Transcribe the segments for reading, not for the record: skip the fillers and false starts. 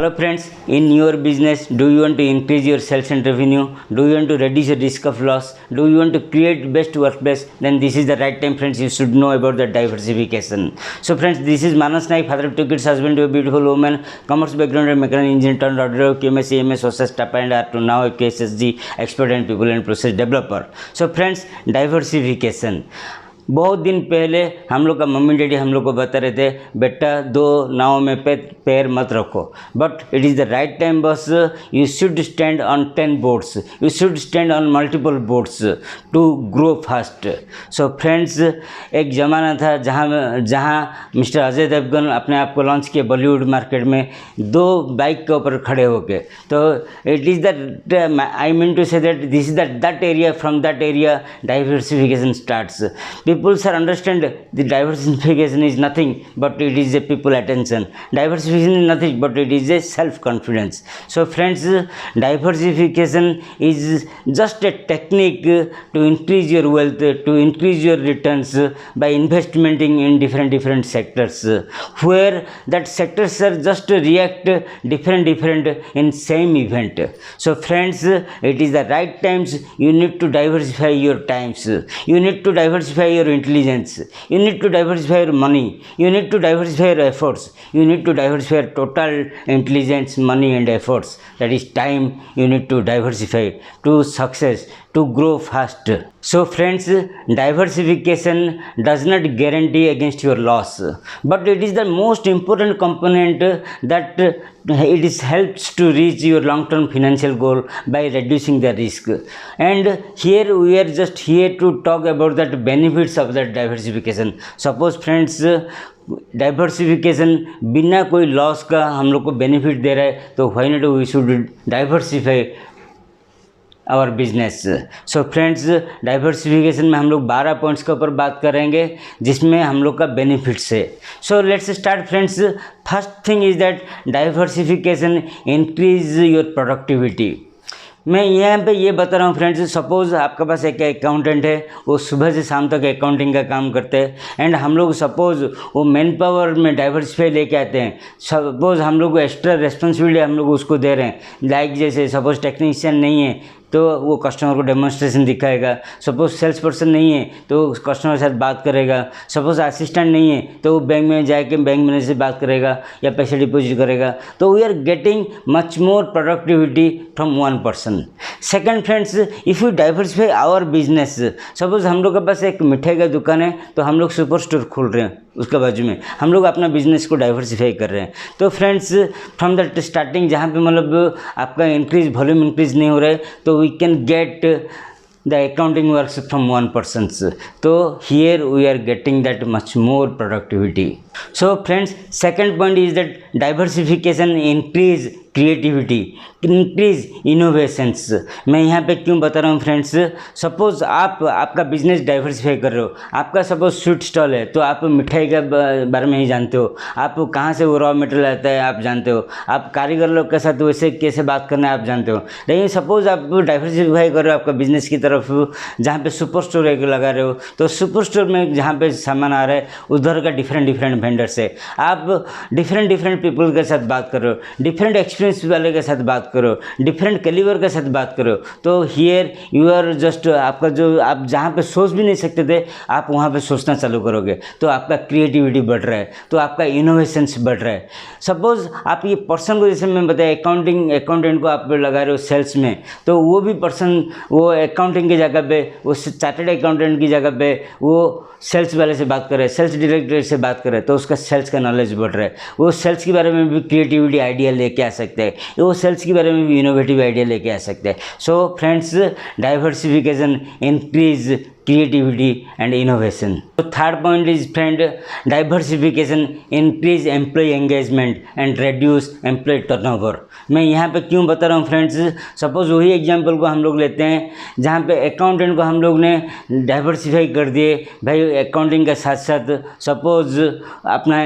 Hello friends, in your business, do you want to increase your sales and revenue? Do you want to reduce the risk of loss? Do you want to create best workplace? Then this is the right time friends, you should know about the diversification. So friends, this is Manas Naik, father of two kids, husband to a beautiful woman, commerce background and mechanical engineer turned auditor, QMS, EMS, OSS, TAPA and R to now a KSSG expert and people and process developer. So friends, diversification. बहुत दिन पहले हम लोग का mummy daddy हम लोग को बता रहे थे बेटा दो नाव में पैर मत रखो, but it is the right time बस. You should stand on 10 boats, you should stand on multiple boats to grow fast. So friends, एक ज़माना था जहाँ मिस्टर अजय देवगन अपने आप को लॉन्च किए बॉलीवुड मार्केट में दो बाइक के ऊपर खड़े होके. तो it is that I mean to say that this is that area, from that area diversification starts. People sir understand the diversification is nothing but it is a people attention. Diversification is nothing but it is a self confidence. So friends, diversification is just a technique to increase your wealth, to increase your returns by investing in different sectors, where that sectors are just react different in same event. So friends, it is the right times. You need to diversify your times, you need to diversify your intelligence, you need to diversify your money, you need to diversify your efforts, you need to diversify your total intelligence, money and efforts. That is time you need to diversify to success, to grow fast. So friends, diversification does not guarantee against your loss, but it is the most important component that it is helps to reach your long-term financial goal by reducing the risk. And here we are just here to talk about that benefits of that diversification. Suppose friends, diversification बिना कोई loss का हम लोग को benefit दे रहा है, तो why not we should diversify our business. So friends, diversification में हम लोग 12 पॉइंट्स के ऊपर बात करेंगे जिसमें हम लोग का बेनिफिट्स है. So let's start friends. First thing is that diversification increase your productivity. मैं यहाँ पे ये बता रहा हूँ फ्रेंड्स, सपोज़ आपके पास एक अकाउंटेंट है, वो सुबह से शाम तक अकाउंटिंग का काम करते हैं, एंड हम लोग सपोज़ वो मैन पावर में डाइवर्सिफाई लेके आते हैं. सपोज़ हम लोग को एक्स्ट्रा रिस्पॉन्सिबिलिटी हम लोग उसको दे रहे हैं, लाइक जैसे सपोज़ टेक्नीशियन नहीं है तो वो कस्टमर को डेमोन्स्ट्रेशन दिखाएगा. सपोज़ सेल्स पर्सन नहीं है तो कस्टमर के साथ बात करेगा. सपोज़ असिस्टेंट नहीं है तो वो बैंक में जाके बैंक मैनेजर से बात करेगा या पैसे डिपॉजिट करेगा. तो we are getting much more productivity from one person. Second friends, if you diversify our business, suppose हम लोग के पास एक मिठाई का दुकान है तो हम लोग सुपर स्टोर खोल रहे हैं, उसके बाजू में हम लोग अपना बिजनेस को डाइवर्सिफाई कर रहे हैं. तो फ्रेंड्स, फ्रॉम दैट स्टार्टिंग जहाँ पे मतलब आपका इंक्रीज वॉल्यूम इंक्रीज नहीं हो रहा है, तो we can get the accounting works from one person's. So here we are getting that much more productivity. So friends, second point is that diversification increase creativity, increase innovations. मैं यहाँ पे क्यों बता रहा हूँ फ्रेंड्स, सपोज़ आपका business diversify कर रहे हो. आपका सपोज स्वीट स्टॉल है तो आप मिठाई के बारे में ही जानते हो, आप कहाँ से वो रॉ मटेरियल आता है आप जानते हो, आप कारीगर लोग के साथ वैसे कैसे बात करना है आप जानते हो. लेकिन सपोज़ आप डाइवर्सिफाई कर रहे हो आपका बिजनेस की तरफ, जहाँ पे सुपर स्टोर एक लगा रहे हो, तो सुपर स्टोर में जहाँ पे सामान आ रहा है उधर का डिफरेंट वेंडर्स है, आप डिफरेंट पीपल के साथ बात कर रहे हो, डिफरेंट एक्सपीरियंस वाले के साथ बात करो, डिफरेंट कैलिबर के साथ बात करो. तो हियर यू आर जस्ट आपका जो आप जहाँ पे सोच भी नहीं सकते थे आप वहाँ पे सोचना चालू करोगे, तो आपका क्रिएटिविटी बढ़ रहा है, तो आपका इनोवेशंस बढ़ रहा है. सपोज़ आप ये पर्सन को, जैसे मैं बताया अकाउंटेंट को आप लगा रहे हो सेल्स में, तो वो भी पर्सन वो अकाउंटिंग की जगह पे, वो चार्टर्ड अकाउंटेंट की जगह पे वो सेल्स वाले से बात कर रहे हैं, सेल्स डायरेक्टर से बात कर रहे हैं, तो उसका सेल्स का नॉलेज बढ़ रहा है. वो सेल्स के बारे में भी क्रिएटिविटी आइडिया लेके आ सकते हैं, वो सेल्स के बारे में भी इनोवेटिव आइडिया लेके आ सकते हैं. सो friends, diversification increase creativity and innovation. So third point is friend, diversification increase employee engagement and reduce employee turnover. मैं यहाँ पे क्यों बता रहा हूँ फ्रेंड्स, सपोज वही एग्जांपल को हम लोग लेते हैं जहाँ पे अकाउंटेंट को हम लोग ने डाइवर्सिफाई कर दिए. भाई अकाउंटिंग के साथ साथ सपोज अपना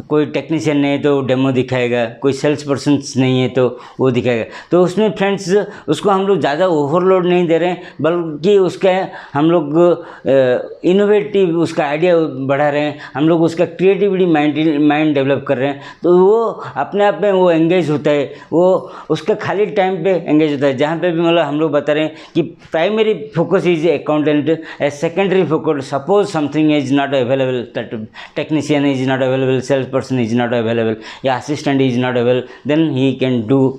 कोई टेक्नीशियन नहीं है तो डेमो दिखाएगा, कोई सेल्स पर्सन नहीं है तो वो दिखाएगा. तो उसमें फ्रेंड्स उसको हम लोग ज़्यादा ओवरलोड नहीं दे रहे हैं, बल्कि उसका हम लोग इनोवेटिव उसका आइडिया बढ़ा रहे हैं, हम लोग उसका क्रिएटिविटी माइंड डेवलप कर रहे हैं, तो वो अपने आप में वो एंगेज होता है, वो उसका खाली टाइम पे एंगेज होता है। जहाँ पे भी मतलब हम लोग बता रहे हैं कि primary focus is accountant, a secondary focus suppose something is not available, technician is not available, sales person is not available या assistant is not available, then he can do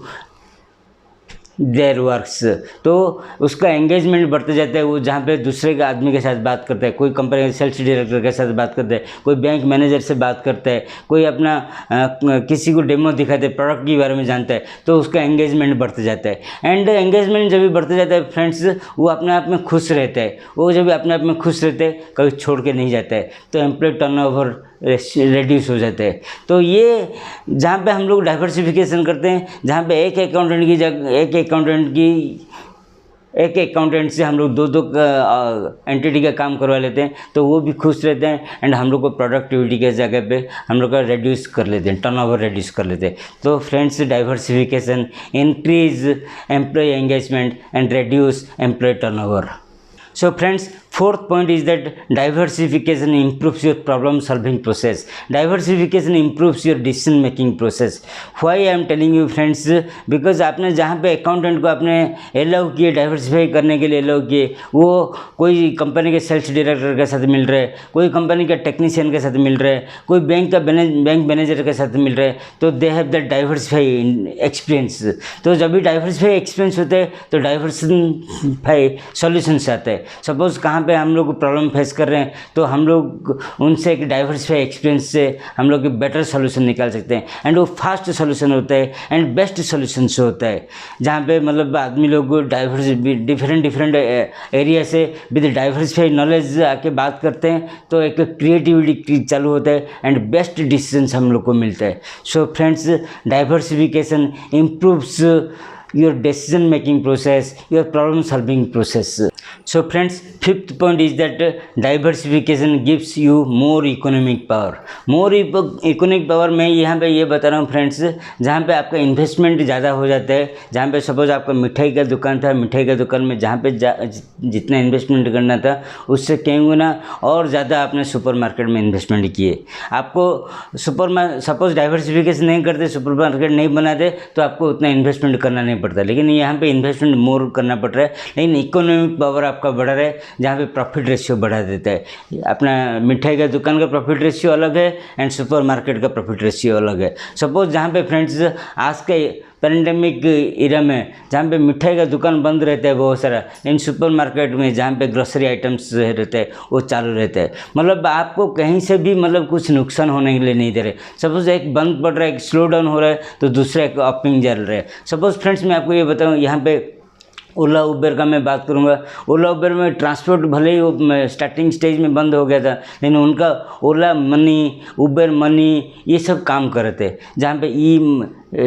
their works. तो उसका engagement बढ़ते जाता है, वो जहाँ पे दूसरे के आदमी के साथ बात करता है, कोई कंपनी के सेल्स डायरेक्टर के साथ बात करता है, कोई बैंक मैनेजर से बात करता है, कोई अपना किसी को डेमो दिखाते हैं, प्रोडक्ट के बारे में जानता है, तो उसका एंगेजमेंट बढ़ते जाता है। एंड एंगेजमेंट जब भी बढ़ते जाता है फ्रेंड्स, वो अपने आप में खुश रहता है, वो जब अपने आप में खुश रहते हैं कभी छोड़ के नहीं जाता है, तो एम्प्लॉय टर्नओवर रेड्यूस हो जाते हैं। तो ये जहाँ पे हम लोग डाइवर्सिफिकेशन करते हैं, जहाँ पे एक अकाउंटेंट से हम लोग दो एंटिटी का काम करवा लेते हैं, तो वो भी खुश रहते हैं एंड हम लोग को प्रोडक्टिविटी के जगह पे हम लोग का रेड्यूस कर लेते हैं, टर्नओवर रेड्यूस कर लेते हैं। तो friends, diversification increase employ engagement and reduce employ turnover. So friends, fourth point is that diversification improves your problem solving process. Diversification improves your decision making process. Why I am telling you friends, because आपने जहाँ पे accountant को आपने allow किए, diversify करने के लिए allow किए, वो कोई कंपनी के सेल्स डायरेक्टर के साथ मिल रहे हैं, कोई कंपनी के टेक्नीशियन के साथ मिल रहे हैं, कोई बैंक मैनेजर के साथ मिल रहे हैं, तो they have the diversify experience. तो जब भी डाइवर्सिफाई एक्सपीरियंस होते हैं तो डाइवर्सिफाई सॉल्यूशंस आते हैं। सपोज़ कहाँ पे हम लोग प्रॉब्लम फेस कर रहे हैं, तो हम लोग उनसे एक डाइवर्सिफाई एक्सपीरियंस से हम लोग बेटर सोल्यूशन निकाल सकते हैं, एंड वो फास्ट सोल्यूशन होता है एंड बेस्ट सोल्यूशन से होता है, जहाँ पे मतलब आदमी लोग डिफरेंट एरिया से विद डाइवर्सिफाई नॉलेज आके बात करते हैं, तो एक क्रिएटिविटी चालू होता है एंड बेस्ट डिसीजंस हम लोग को मिलता है। सो friends, diversification improves your decision making process, your problem solving process. So friends, fifth point is that diversification gives you more economic power. More economic power मैं यहाँ पे ये बता रहा हूँ फ्रेंड्स, जहाँ पे आपका इन्वेस्टमेंट ज़्यादा हो जाता है, जहाँ पे सपोज आपका मिठाई का दुकान था, मिठाई का दुकान में जहाँ पे जितना इन्वेस्टमेंट करना था उससे कई गुना और ज़्यादा आपने सुपर मार्केट में इन्वेस्टमेंट किए। आपको सपोज डाइवर्सिफिकेशन नहीं करते, सुपर मार्केट नहीं बनाते, तो आपको उतना इन्वेस्टमेंट करना नहीं पड़ता, लेकिन यहाँ पे इन्वेस्टमेंट मोर करना पड़ रहा है, लेकिन इकोनॉमिक पावर आपका बढ़ा रहा है, जहाँ पे प्रॉफिट रेशियो बढ़ा देता है। अपना मिठाई का दुकान का प्रॉफिट रेशियो अलग है एंड सुपर मार्केट का प्रॉफिट रेशियो अलग है। सपोज जहाँ पे फ्रेंड्स आज के पैंडेमिक इरा में जहाँ पे मिठाई का दुकान बंद रहता है बहुत सारा, लेकिन सुपर मार्केट में जहाँ पे ग्रोसरी आइटम्स रहते हैं वो चालू रहते हैं, मतलब आपको कहीं से भी मतलब कुछ नुकसान होने के लिए नहीं दे रहे। सपोज़ एक बंद पड़ रहा है, एक स्लो डाउन हो रहा है, तो दूसरा एक अपिंग चल रहा है। सपोज़ फ्रेंड्स, मैं आपको ये बताऊँ, यहाँ पे ओला उबर का मैं बात करूँगा। ओला उबर में ट्रांसपोर्ट भले ही वो स्टार्टिंग स्टेज में बंद हो गया था, लेकिन उनका ओला मनी, उबर मनी ये सब काम कर रहे थे, जहाँ पे ई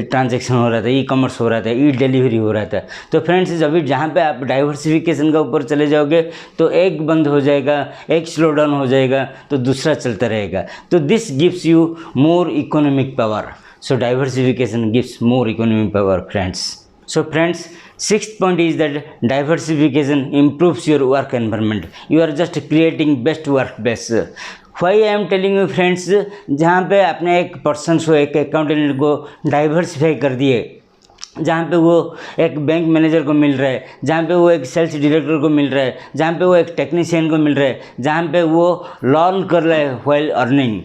ट्रांजैक्शन हो रहा था, ई कॉमर्स हो रहा था, ई डिलीवरी हो रहा था। तो फ्रेंड्स, जब भी जहाँ पे आप डाइवर्सिफिकेशन का ऊपर चले जाओगे तो एक बंद हो जाएगा, एक स्लो डाउन हो जाएगा, तो दूसरा चलता रहेगा। तो this gives you more economic power. So diversification gives more economic power friends. So friends, sixth point is that diversification improves your work environment. You are just creating best workplace. Why I am telling you friends, जहाँ पे आपने एक person को, एक accountant को diversify कर दिए, जहाँ पे वो एक बैंक मैनेजर को मिल रहा है, जहाँ पे वो एक सेल्स डायरेक्टर को मिल रहा है, जहाँ पे वो एक टेक्नीशियन को मिल रहा है, जहाँ पे वो लर्न कर रहा है व्हाइल अर्निंग,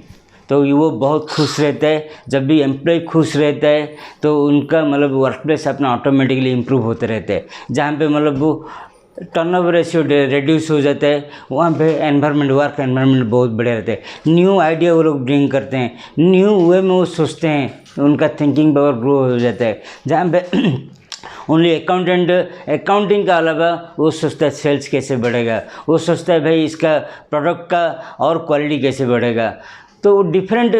तो वो बहुत खुश रहता है। जब भी एम्प्लॉय खुश रहता है तो उनका मतलब वर्क प्लेस अपना ऑटोमेटिकली इम्प्रूव होते रहते हैं, जहाँ पे मतलब वो टर्नओवर रेशियो रिड्यूस हो जाता है, वहाँ पे एनवायरनमेंट, वर्क एनवायरनमेंट बहुत बढ़िया रहते हैं। न्यू आइडिया वो लोग ब्रिंग करते हैं, न्यू वे में वो सोचते हैं, उनका थिंकिंग पावर ग्रो हो जाता है। जहाँ पे ओनली अकाउंटिंग का अलावा वो सोचता है सेल्स कैसे बढ़ेगा, वो सोचता है भाई इसका प्रोडक्ट का और क्वालिटी कैसे बढ़ेगा। तो डिफरेंट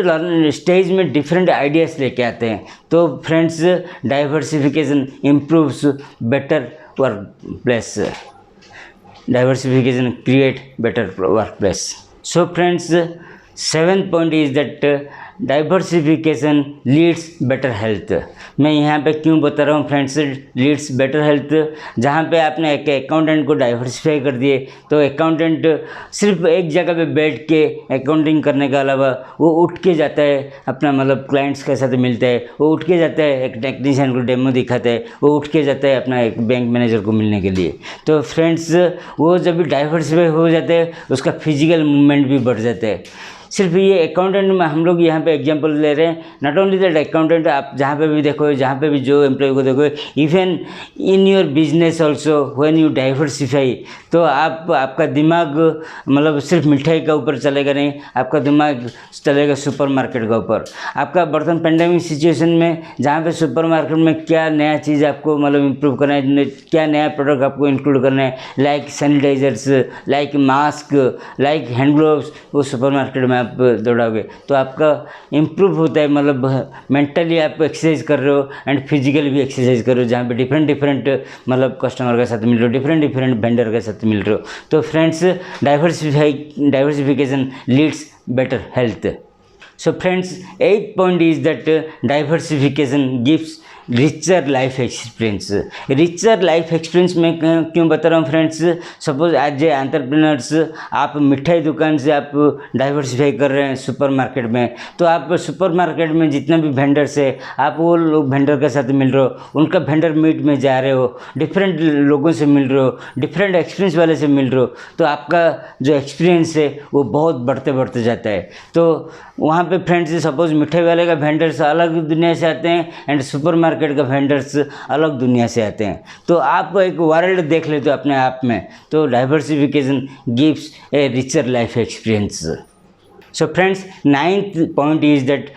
स्टेज में डिफरेंट आइडियाज़ लेके आते हैं। तो friends, diversification improves better work place, diversification create better work place. So friends, seventh point is that diversification leads better health. मैं यहाँ पे क्यों बता रहा हूँ फ्रेंड्स लीड्स बेटर हेल्थ, जहाँ पे आपने एक अकाउंटेंट को डाइवर्सिफाई कर दिए तो अकाउंटेंट सिर्फ एक जगह पे बैठ के अकाउंटिंग करने के अलावा वो उठ के जाता है अपना मतलब क्लाइंट्स के साथ मिलता है, वो उठ के जाता है एक टेक्नीशियन को डेमो दिखाता है, वो उठ के जाता है अपना एक बैंक मैनेजर को मिलने के लिए। तो फ्रेंड्स वो जब भी डाइवर्सिफाई हो जाता है उसका फिजिकल मूवमेंट भी बढ़ जाता है। सिर्फ ये अकाउंटेंट में हम लोग यहाँ पे एग्जांपल ले रहे हैं, नॉट ओनली दैट अकाउंटेंट, आप जहाँ पे भी देखो, जहाँ पे भी जो एम्प्लॉय को देखो, even in your business also when you diversify, तो आपका दिमाग मतलब सिर्फ मिठाई का ऊपर चलेगा नहीं, आपका दिमाग चलेगा सुपरमार्केट का ऊपर। आपका बर्तन पेंडेमिक सिचुएशन में जहाँ पे सुपरमार्केट में क्या नया चीज़ आपको मतलब इम्प्रूव करना है, क्या नया प्रोडक्ट आपको इंक्लूड करना है, like sanitisers, like mask, like hand gloves, वो सुपरमार्केट में आप दौड़ाओगे तो आपका इम्प्रूव होता है। मतलब मेंटली आप एक्सरसाइज कर रहे हो एंड फिजिकली भी एक्सरसाइज कर रहे हो, जहाँ पे डिफरेंट मतलब कस्टमर के साथ मिल रहे हो, डिफरेंट वेंडर के साथ मिल रहे हो। तो friends diversification leads better health. So friends, 8th point is that diversification gives richer life experience. Richer life experience में क्यों बता रहा हूँ friends, suppose as a entrepreneurs आप मिठाई दुकान से आप डाइवर्सिफाई कर रहे हैं सुपरमार्केट में, तो आप सुपरमार्केट में जितने भी वेंडर्स है आप वो लोग वेंडर के साथ मिल रहे हो, उनका वेंडर मीट में जा रहे हो, डिफरेंट लोगों से मिल रहे हो, डिफरेंट एक्सपीरियंस वाले से मिल रहे हो, तो आपका जो एक्सपीरियंस है वो बहुत बढ़ते जाता है। तो वहाँ पे फ्रेंड्स सपोज मिठाई वाले का वेंडर्स अलग दुनिया से आते हैं एंड सुपरमार्केट का वेंडर्स अलग दुनिया से आते हैं, तो आप एक वर्ल्ड देख लेते हो अपने आप में। तो diversification gives a richer life experience. So friends, 9th point is that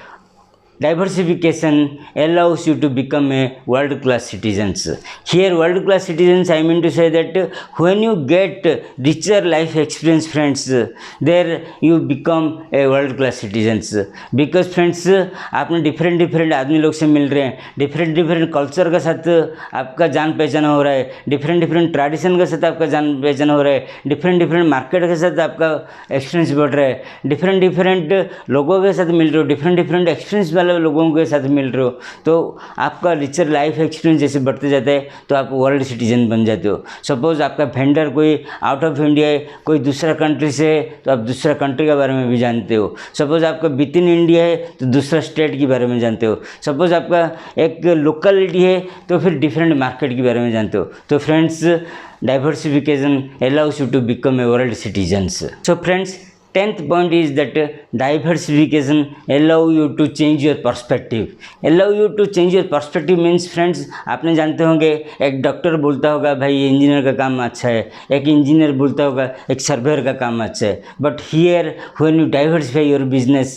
diversification allows you to become a world class citizens. Here world class citizens I mean to say that when you get richer life experience friends, there you become a world class citizens, because friends आपने different आदमी लोग से मिल रहे हैं, different culture के साथ आपका जान पहचान हो रहा है, डिफरेंट ट्रेडिशन के साथ आपका जान पहचान हो रहा है, डिफरेंट मार्केट के साथ आपका एक्सपीरियंस बढ़ रहा है, डिफरेंट लोगों के साथ मिल रहे हो, डिफरेंट एक्सपीरियंस वाले लोगों के साथ मिल रहे हो, तो आपका रिचर लाइफ एक्सपीरियंस जैसे बढ़ते जाता है तो आप वर्ल्ड सिटीजन बन जाते हो। सपोज आपका वेंडर कोई आउट ऑफ इंडिया है, कोई दूसरा कंट्री से है, तो आप दूसरा कंट्री के बारे में भी जानते हो। सपोज आपका विद इन इंडिया है तो दूसरा स्टेट के बारे में जानते हो। सपोज आपका एक लोकलिटी है तो फिर डिफरेंट मार्केट के बारे में जानते हो। तो friends diversification allows you to become a world citizens. So friends, 10th point is that diversification allow you to change your perspective. Allow you to change your perspective means friends, आपने जानते होंगे एक डॉक्टर बोलता होगा भाई ये engineer का काम अच्छा है, एक इंजीनियर बोलता होगा एक सर्वेयर का काम अच्छा है। But here when you diversify your business,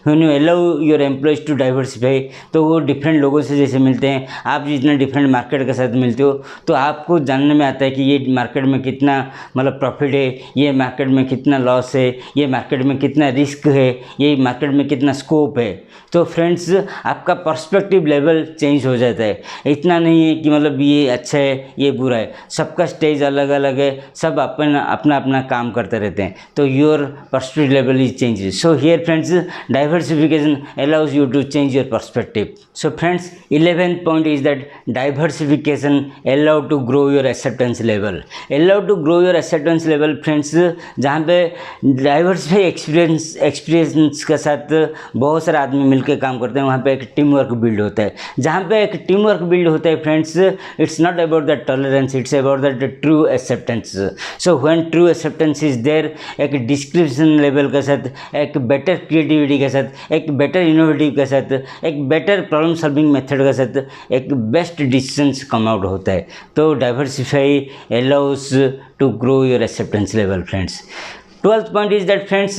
when you allow your employees to diversify, तो वो डिफरेंट लोगों से जैसे मिलते हैं, आप जितना डिफरेंट मार्केट के साथ मिलते हो तो आपको जानने में आता है कि ये मार्केट में कितना मतलब प्रॉफिट है, ये मार्केट में कितना लॉस है, ये मार्केट में कितना रिस्क है, ये मार्केट में कितना स्कोप है। तो फ्रेंड्स आपका पर्सपेक्टिव लेवल चेंज हो जाता है। इतना नहीं है कि मतलब ये अच्छा है ये बुरा है, सबका स्टेज अलग अलग है, सब अपना काम करते रहते हैं, तो your perspective level is change. So here friends diversification allows you to change your perspective. So friends 11th point is that diversification allow to grow your acceptance level. Allow to grow your acceptance level friends, जहाँ पे diversify experience के साथ बहुत सारे आदमी मिलकर काम करते हैं, वहाँ पे एक टीम वर्क बिल्ड होता है। जहाँ पे एक टीम वर्क बिल्ड होता है friends, it's not about the tolerance, it's about the true acceptance. So when true acceptance is there, एक डिस्क्रिप्शन लेवल के साथ, एक बेटर क्रिएटिविटी के साथ, एक बेटर इनोवेटिव के साथ, एक बेटर प्रॉब्लम सॉल्विंग मेथड के साथ एक बेस्ट डिसीजंस कम आउट होता है। तो diversify allows to grow your acceptance level friends. 12th point is that friends,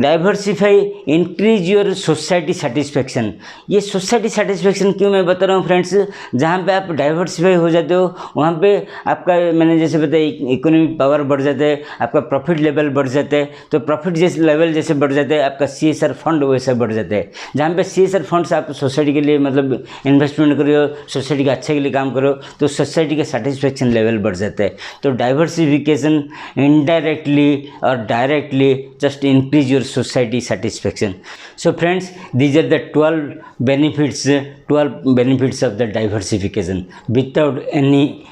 diversify increase your society satisfaction। ये सोसाइटी सेटिस्फेक्शन क्यों मैं बता रहा हूँ फ्रेंड्स, जहाँ पे आप डाइवर्सिफाई हो जाते हो वहाँ पे आपका मैंने जैसे बताया इकोनॉमिक पावर बढ़ जाता है, आपका प्रॉफिट लेवल बढ़ जाता है। तो प्रॉफिट जैसे लेवल जैसे बढ़ जाता है, आपका CSR फंड वैसे बढ़ जाता है। जहाँ पे CSR फंड्स आप सोसाइटी के लिए मतलब इन्वेस्टमेंट करो, सोसाइटी के अच्छे के लिए काम करो, तो सोसाइटी का सेटिस्फेक्शन लेवल बढ़ जाता है। तो डाइवर्सिफिकेशन इनडायरेक्टली और directly just increase your society satisfaction. So friends, these are the 12 benefits of the diversification without any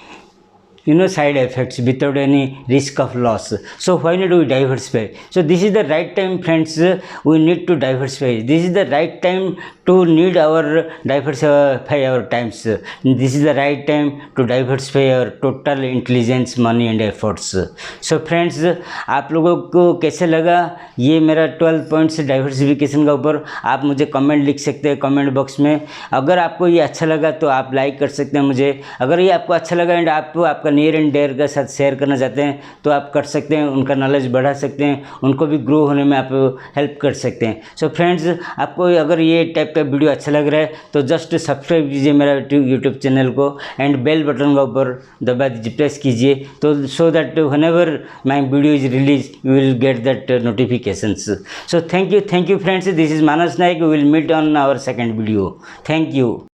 side effects, without any risk of loss. So why not we diversify? So this is the right time, friends. We need to diversify. This is the right time to need our diversify our times. This is the right time to diversify our total intelligence, money and efforts. So friends, आप लोगों को कैसे लगा ये मेरा 12 points diversification का ऊपर? आप मुझे कमेंट लिख सकते हैं कमेंट बॉक्स में. अगर आपको ये अच्छा लगा तो आप लाइक कर सकते हैं मुझे. अगर ये आपको अच्छा लगा एंड आप आपका नियर एंड डेयर के साथ शेयर करना चाहते हैं तो आप कर सकते हैं. उनका नॉलेज बढ़ा सकते हैं, उनको भी ग्रो होने में आप हेल्प कर सकते हैं. सो फ्रेंड्स, आपको अगर ये टाइप का वीडियो अच्छा लग रहा है तो जस्ट सब्सक्राइब कीजिए मेरा यूट्यूब चैनल को एंड बेल बटन का ऊपर दबा दीजिए, प्रेस कीजिए, तो so that whenever my video is release you will get that notifications. So thank you friends. This is Manas Nayak. We will meet on our second video. Thank you.